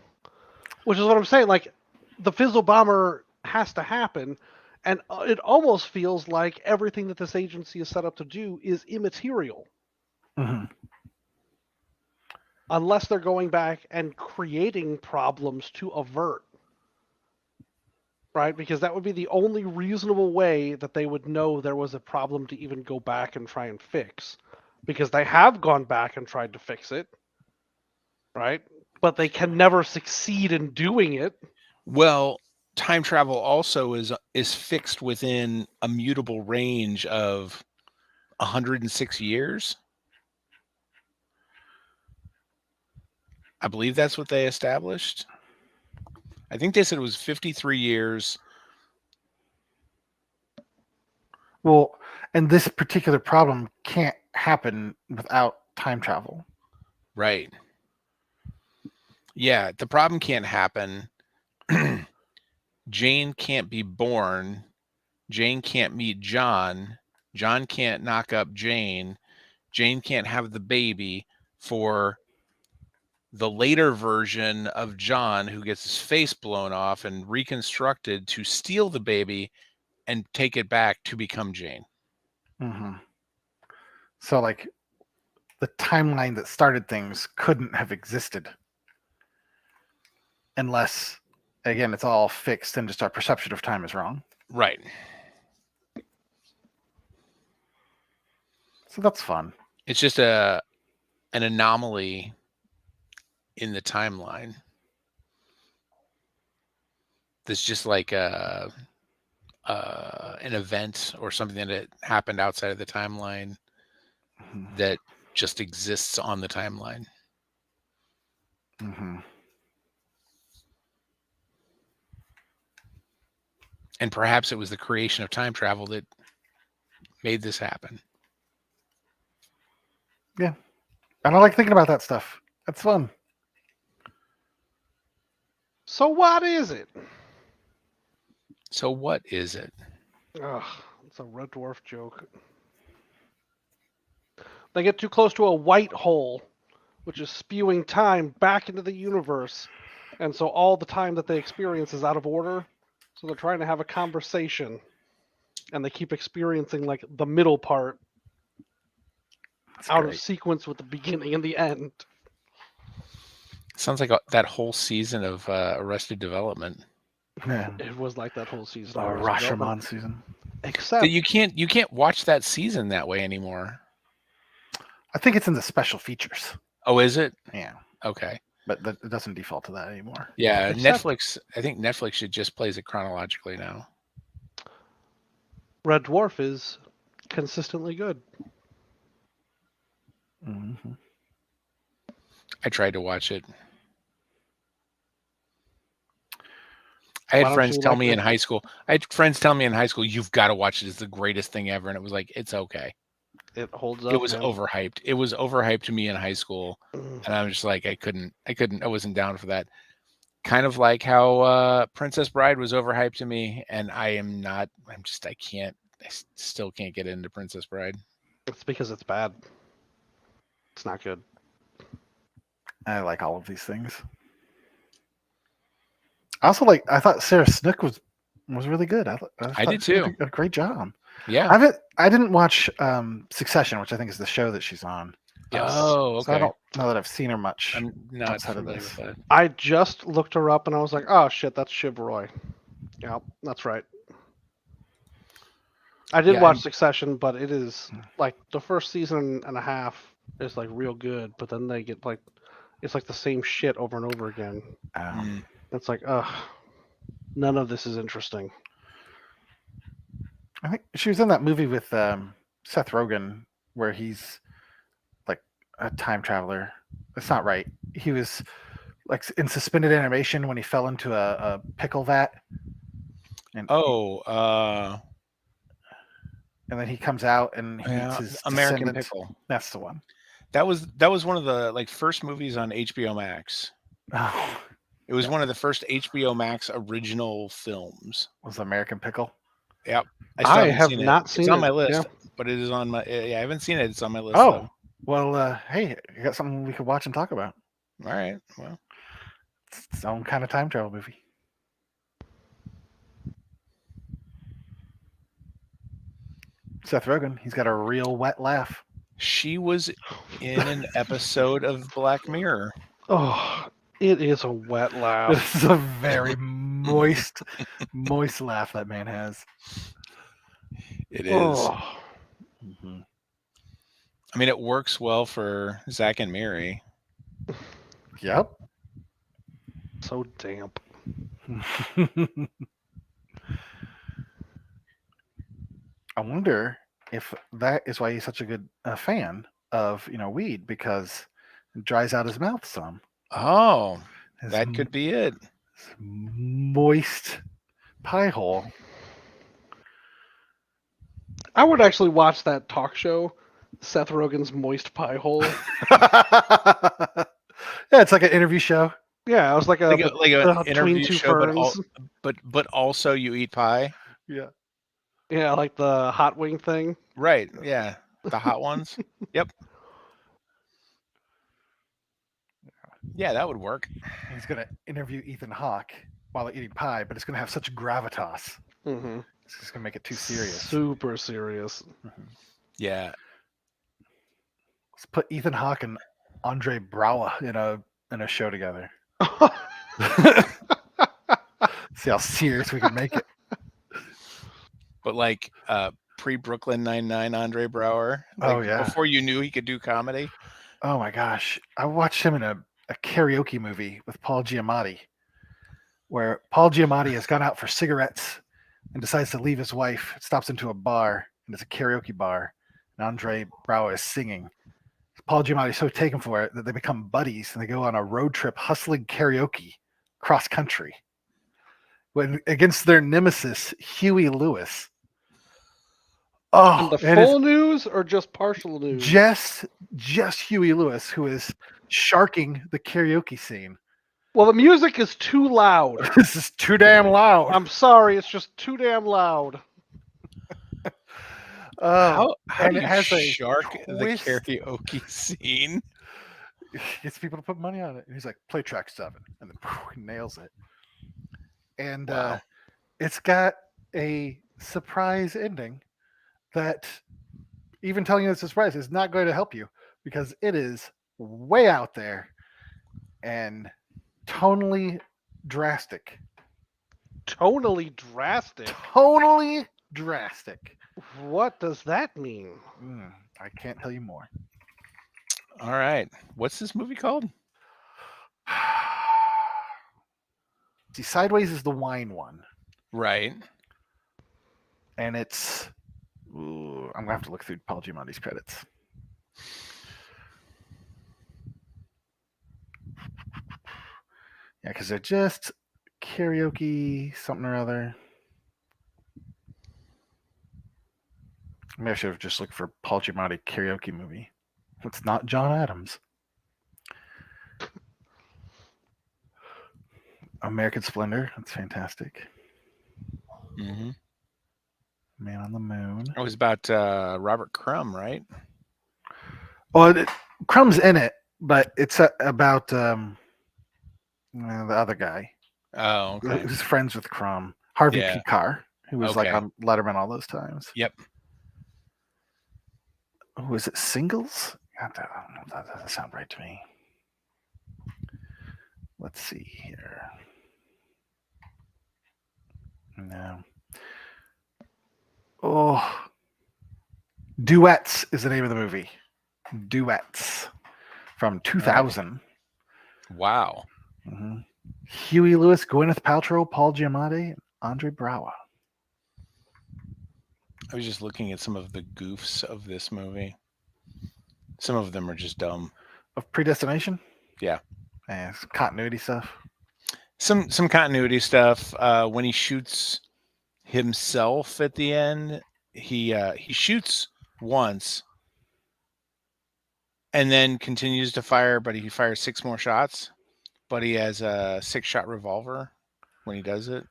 Which is what I'm saying. Like, the Fizzle Bomber has to happen, and it almost feels like everything that this agency is set up to do is immaterial, Mhm. unless they're going back and creating problems to avert. Right? Because that would be the only reasonable way that they would know there was a problem to even go back and try and fix. Because they have gone back and tried to fix it, right? But they can never succeed in doing it. Well, time travel also is fixed within a mutable range of 106 years. I believe that's what they established. I think they said it was 53 years. Well, and this particular problem can't happen without time travel. Right. Yeah, the problem can't happen. Jane can't be born. Jane can't meet John. John can't knock up Jane. Jane can't have the baby for the later version of John who gets his face blown off and reconstructed to steal the baby and take it back to become Jane. Mm-hmm. So, like, the timeline that started things couldn't have existed unless, again, it's all fixed and just our perception of time is wrong. Right. So that's fun. It's just an anomaly in the timeline. That's just like an event or something that happened outside of the timeline Mm-hmm. that just exists on the timeline. Mm-hmm. And perhaps it was the creation of time travel that made this happen. Yeah. I don't like thinking about that stuff. That's fun. So what is it? So what is it? Ugh, it's a Red Dwarf joke. They get too close to a white hole, which is spewing time back into the universe, and so all the time that they experience is out of order. So they're trying to have a conversation, and they keep experiencing like the middle part That's out great. of sequence with the beginning and the end. Sounds like that whole season of Arrested Development. Yeah. It was like that whole season. The of Arrested Rashomon Development. season. Except That you can't watch that season that way anymore. I think it's in the special features. Oh, is it? Yeah. Okay. But it doesn't default to that anymore. Yeah, Except- Netflix. I think Netflix should just plays it chronologically now. Red Dwarf is consistently good. Mm-hmm. I tried to watch it. I Why had don't friends you tell like me the- in high school. I had friends tell me in high school, "You've got to watch it. It's the greatest thing ever." And it was like, it's okay. It holds up. It was man. overhyped. It was overhyped to me in high school, Mm. and I was just like, I wasn't down for that. Kind of like how Princess Bride was overhyped to me, and I am not. I can't. I still can't get into Princess Bride. It's because it's bad. It's not good. I like all of these things. I also like. I thought Sarah Snook was really good. I thought did she did too. a great job. Yeah. I didn't watch Succession, which I think is the show that she's on. Yes. Oh, So I okay. don't know that I've seen her much. I'm not outside of familiar this. with that. I just looked her up and I was like, oh shit, that's Shiv Roy. Yeah, that's right. I did Yeah, watch and- Succession, but it is like the first season and a half is like real good, but then they get like it's like the same shit over and over again. Mm. It's like, ugh, none of this is interesting. I think she was in that movie with Seth Rogen where he's like a time traveler. That's not right. He was like in suspended animation when he fell into a pickle vat. And Oh, and then he comes out and he meets yeah, his American descendant. Pickle. That's the one. That was one of the like first movies on HBO Max. Oh, It was one of the first HBO Max original films. was American Pickle? Yep. I still I haven't have seen it. not It's seen on it. my list, Yeah. but it is on my. Yeah, I haven't seen it. It's on my list Oh, though. well, hey, you got something we could watch and talk about. All right. Well, It's its own kind of time travel movie. Seth Rogen, he's got a real wet laugh. she was in an episode of Black Mirror. Oh, it is a wet laugh. This is a very moist laugh that man has. It is. Oh, Mm-hmm. I mean, it works well for Zach and Miri. Yep. so damp. I wonder if that is why he's such a good fan of weed, because it dries out his mouth some. Oh, His that could be it. moist pie hole. I would actually watch that talk show, Seth Rogen's Moist Pie Hole. Yeah, it's like an interview show. Yeah, it was like Like an between interview two show, ferns. but also you eat pie. Yeah. Yeah, like the hot wing thing. Right. Yeah. The hot ones. Yep. Yeah, that would work. He's gonna interview Ethan Hawke while eating pie, but it's gonna have such gravitas. Mm-hmm. It's just gonna make it too serious. Super serious. Yeah. Let's put Ethan Hawke and Andre Braugher in a show together. See how serious we can make it. But like pre-Brooklyn Nine-Nine Andre Braugher. Oh, yeah. Before you knew he could do comedy. Oh my gosh. I watched him in a karaoke movie with Paul Giamatti, where Paul Giamatti has gone out for cigarettes and decides to leave his wife, stops into a bar, and it's a karaoke bar, and Andre Braugher is singing. Paul Giamatti is so taken for it that they become buddies and they go on a road trip hustling karaoke cross country against their nemesis, Huey Lewis. Oh, And the and it's full news or just partial news? just Huey Lewis, who is sharking the karaoke scene. Well, the music is too loud. This is too damn loud. I'm sorry, it's just too damn loud. How and do it you has a shark the twist. karaoke scene? Gets people to put money on it. And he's like, play track 7. And then he nails it. And Wow. it's got a surprise ending that even telling you it's a surprise is not going to help you, because it is way out there and tonally drastic. Tonally drastic. Tonally drastic. What does that mean? I can't tell you more. All right. What's this movie called? See, Sideways is the wine one. Right. And it's... I'm going to have to look through Paul Giamatti's credits. Yeah, because they're just karaoke something or other. Maybe I should have just looked for Paul Giamatti karaoke movie. It's not John Adams. American Splendor. That's fantastic. Mm-hmm. Man on the Moon. It was about Robert Crumb, right? Well, Crumb's in it, but it's about the other guy Oh, okay. who's friends with Crumb, Harvey Yeah. Picar, who was like Okay. on Letterman all those times. Yep. Oh, is it Singles? God, I don't know. That doesn't sound right to me. Let's see here. No. Oh. Duets is the name of the movie. Duets from 2000. Wow. Mm-hmm. Huey Lewis, Gwyneth Paltrow, Paul Giamatti, and Andre Braugher. I was just looking at some of the goofs of this movie. Some of them are just dumb. Of Predestination? Yeah. And it's continuity stuff. Some continuity stuff. When he shoots himself at the end, he shoots once, and then continues to fire, but he fires 6 more shots, but he has a 6-shot revolver when he does it.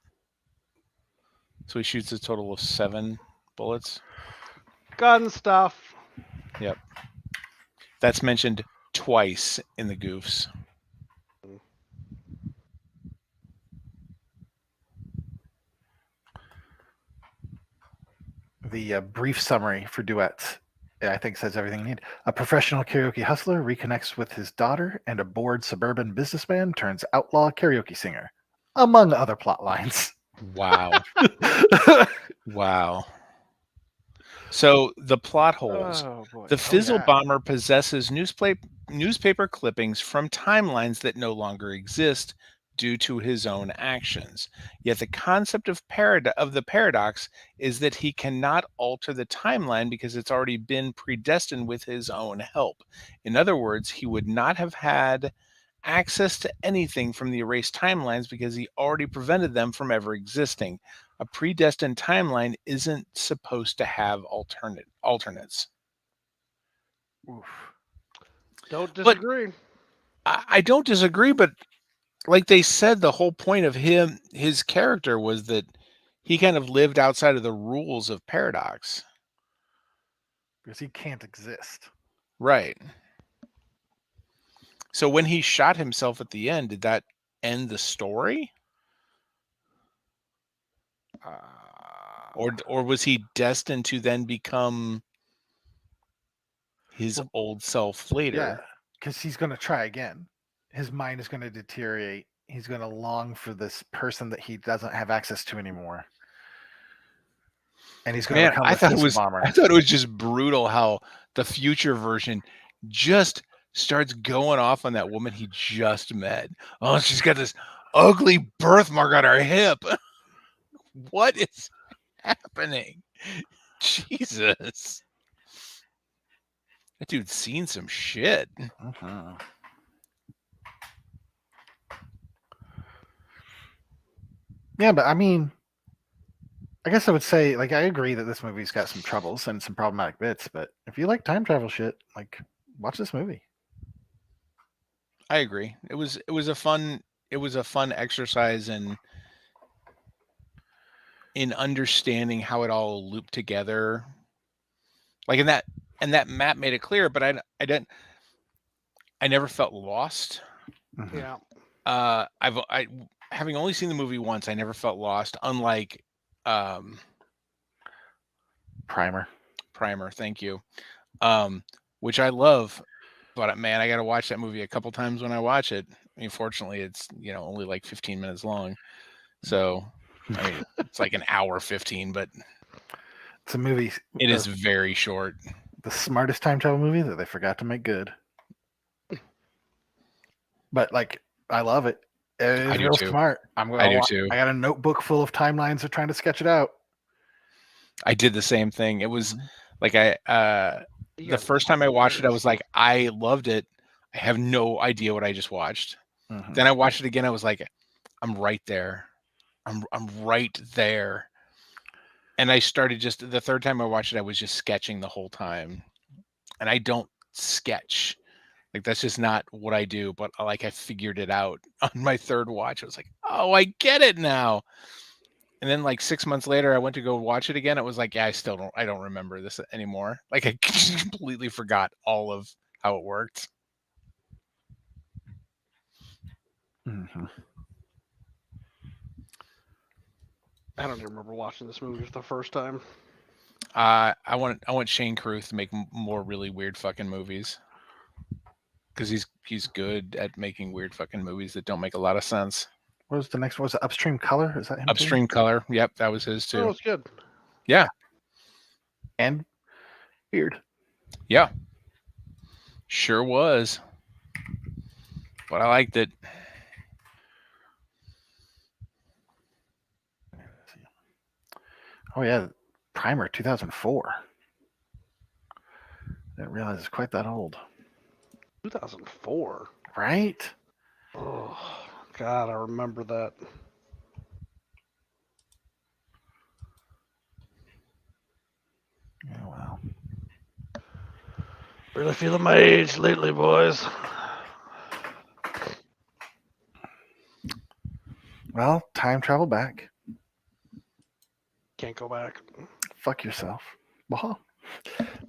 So he shoots a total of 7 bullets. Gun stuff. Yep. That's mentioned twice in the goofs. The brief summary for duets, I think, says everything you need. A professional karaoke hustler reconnects with his daughter, and a bored suburban businessman turns outlaw karaoke singer, among other plot lines. Wow. Wow. So the plot holes. Oh boy. The Fizzle yeah. Bomber possesses newspaper clippings from timelines that no longer exist due to his own actions. Yet the concept of the paradox is that he cannot alter the timeline because it's already been predestined with his own help. In other words, he would not have had access to anything from the erased timelines because he already prevented them from ever existing. A predestined timeline isn't supposed to have alternates. Oof. Don't But disagree. I don't disagree, but like they said, the whole point of his character was that he kind of lived outside of the rules of paradox. Because he can't exist. Right. So when he shot himself at the end, did that end the story? Or was he destined to then become his old self later? Yeah, because he's going to try again. His mind is going to deteriorate. He's going to long for this person that he doesn't have access to anymore. And he's going to Man, become I the thought it Fizzle was Bomber. I thought it was just brutal how the future version just starts going off on that woman he just met. Oh, she's got this ugly birthmark on her hip. What is happening? Jesus. That dude's seen some shit. Mhm. Yeah, but I mean, I guess I would say, like, I agree that this movie's got some troubles and some problematic bits, but if you like time travel shit, like, watch this movie. I agree. It was a fun exercise in understanding how it all looped together. Like and that map made it clear, but I never felt lost. Mhm. Yeah. I having only seen the movie once, I never felt lost. Unlike Primer. Primer, thank you, which I love, but man, I got to watch that movie a couple times when I watch it. I mean, fortunately, it's only like 15 minutes long, so I mean it's like an hour 15, but It's a movie, it is very short. the smartest time travel movie that they forgot to make good. But like, I love it. It I is do real too. smart. I do too. I got a notebook full of timelines of trying to sketch it out. I did the same thing. It was like You the got first time I watched it, I was like, I loved it. I have no idea what I just watched. Mhm. Then I watched it again. I was like, I'm right there. I'm right there. And I started just the third time I watched it, I was just sketching the whole time. And I don't sketch. Like that's just not what I do. But like I figured it out on my third watch. I was like, oh, I get it now. And then like 6 months later, I went to go watch it again. It was like, yeah, I don't remember this anymore. Like I completely forgot all of how it worked. Mhm. I don't even remember watching this movie for the first time. I want Shane Carruth to make more really weird fucking movies because he's good at making weird fucking movies that don't make a lot of sense. What was the next one? Was it Upstream Color? Is that him? Upstream Color, yep, that was his Oh, too. it's good. Yeah, And weird. yeah, sure was. But I liked it. Oh yeah, Primer 2004. Didn't realize it's quite that old. 2004. Right? Oh God, I remember that. Yeah, wow. Really feeling my age lately, boys. Well, time travel back. Can't go back. Fuck yourself. Well,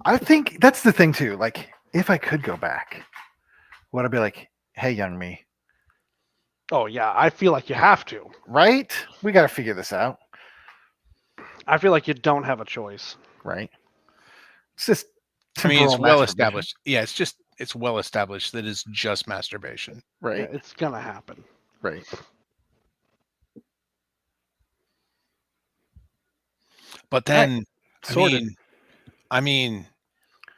I think that's the thing too. Like, if I could go back, would I be like, "Hey, young me, Oh yeah, I feel like you have to. right? We got to figure this out, I feel like you don't have a choice. right?" It's just I mean, temporal it's well masturbation, established. Yeah, it's well established that it's just masturbation. right? Yeah, it's gonna happen. Right. But then, Sorted. I mean,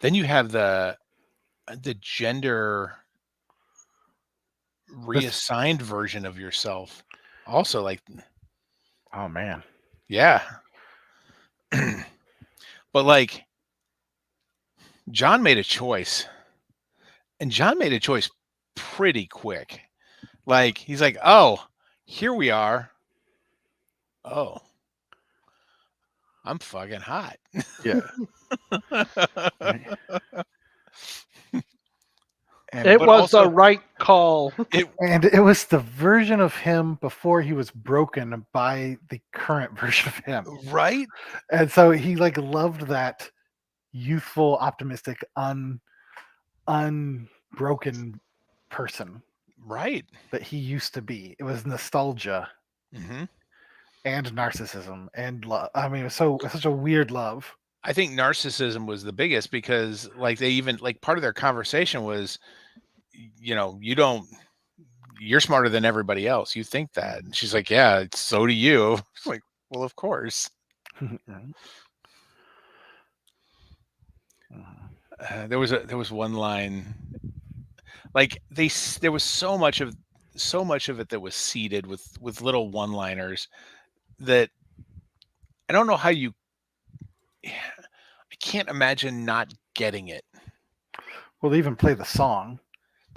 then you have the gender reassigned version of yourself. Also, like, Oh man. yeah. But like, John made a choice, and John made a choice pretty quick. Like, he's like, "Oh, here we are. Oh, I'm fucking hot." Yeah. Right. And It But was also, the right call. and it was the version of him before he was broken by the current version of him. right? And so he like loved that youthful, optimistic, unbroken person Right. that he used to be. It was nostalgia hmm and narcissism and love. I mean, it's such a weird love. I think narcissism was the biggest because, like, they even like part of their conversation was, you're smarter than everybody else. You think that? And she's like, "Yeah, so do you." It's like, well, of course. Right? There was one line, like there was so much of it that was seeded with little one-liners that I don't know how you. I can't imagine not getting it. Well, they even play the song.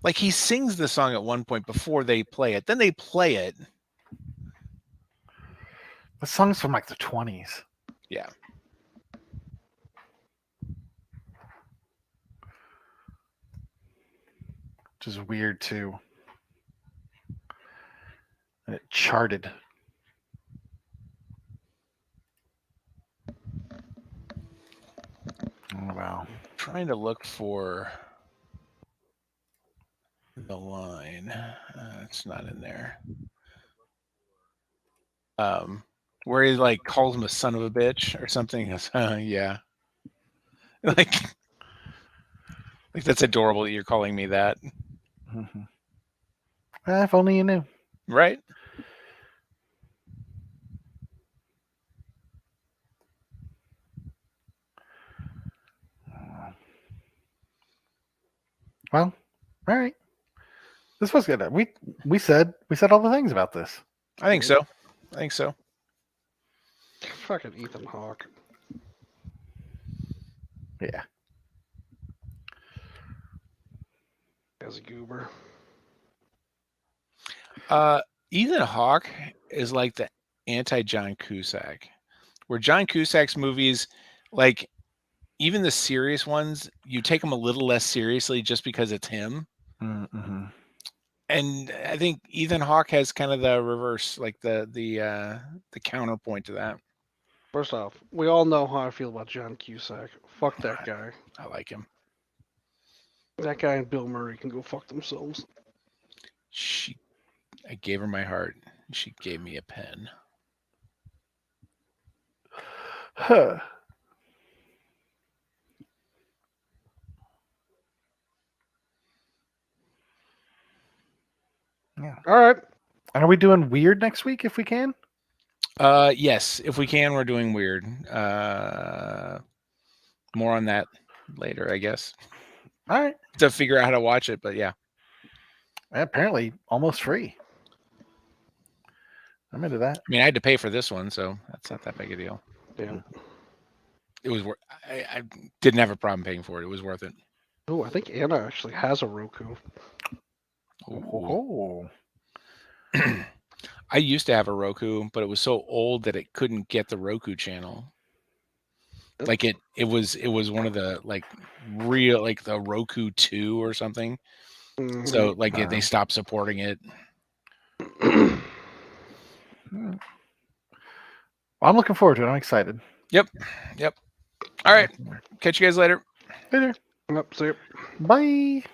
Like, he sings the song at one point before they play it. Then they play it. The song's from like the 20s. Yeah. Which is weird too. And it charted. Oh, wow. Trying to look for the line. It's not in there. Where he like calls him a son of a bitch or something. He goes, yeah. Like that's adorable that you're calling me that. Mm-hmm. If only you knew. Right? Well, all right. This was good. We said all the things about this. I think so. Fucking Ethan Hawke. Yeah. As a goober. Ethan Hawke is like the anti-John Cusack, where John Cusack's movies, like even the serious ones, you take them a little less seriously just because it's him. Mm-hmm. And I think Ethan Hawke has kind of the reverse, like the counterpoint to that. First off, we all know how I feel about John Cusack. Fuck that guy. I like him. That guy and Bill Murray can go fuck themselves. I gave her my heart. She gave me a pen. Huh. Yeah. All right. And are we doing weird next week if we can? Yes, if we can, we're doing weird. More on that later, I guess. All right. To figure out how to watch it, but yeah. Apparently, almost free. I'm into that. I mean, I had to pay for this one, so that's not that big a deal. Yeah. It was worth. I didn't have a problem paying for it. It was worth it. Oh, I think Anna actually has a Roku. Oh. I used to have a Roku, but it was so old that it couldn't get the Roku channel. Like it was one of the like real like the Roku 2 or something. So like they stopped supporting it. Well, I'm looking forward to it. I'm excited. Yep. All right. Catch you guys later. Later. Yep, see ya. Bye.